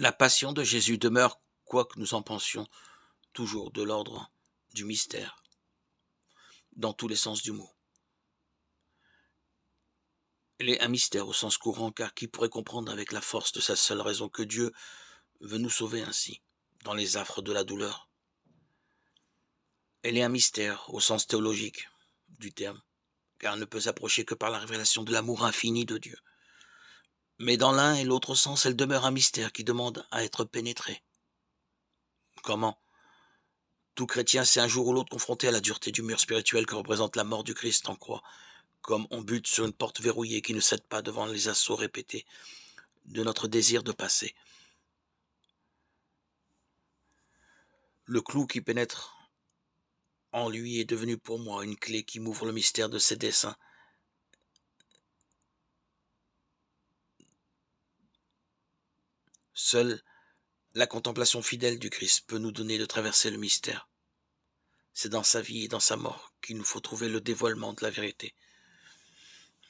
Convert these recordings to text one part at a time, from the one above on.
La passion de Jésus demeure, quoi que nous en pensions, toujours de l'ordre du mystère, dans tous les sens du mot. Elle est un mystère au sens courant, car qui pourrait comprendre avec la force de sa seule raison que Dieu veut nous sauver ainsi, dans les affres de la douleur. Elle est un mystère au sens théologique du terme, car elle ne peut s'approcher que par la révélation de l'amour infini de Dieu. Mais dans l'un et l'autre sens, elle demeure un mystère qui demande à être pénétré. Comment ? Tout chrétien s'est un jour ou l'autre confronté à la dureté du mur spirituel que représente la mort du Christ en croix, comme on bute sur une porte verrouillée qui ne cède pas devant les assauts répétés de notre désir de passer. Le clou qui pénètre en lui est devenu pour moi une clé qui m'ouvre le mystère de ses desseins. Seule la contemplation fidèle du Christ peut nous donner de traverser le mystère. C'est dans sa vie et dans sa mort qu'il nous faut trouver le dévoilement de la vérité.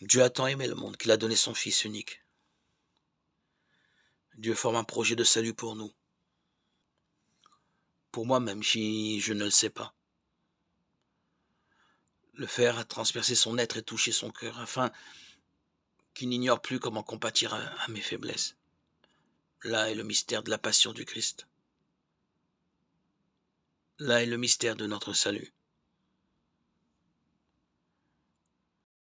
Dieu a tant aimé le monde qu'il a donné son Fils unique. Dieu forme un projet de salut pour nous. Pour moi-même, si je ne le sais pas. Le faire a transpercé son être et touché son cœur, afin qu'il n'ignore plus comment compatir à mes faiblesses. Là est le mystère de la passion du Christ. Là est le mystère de notre salut.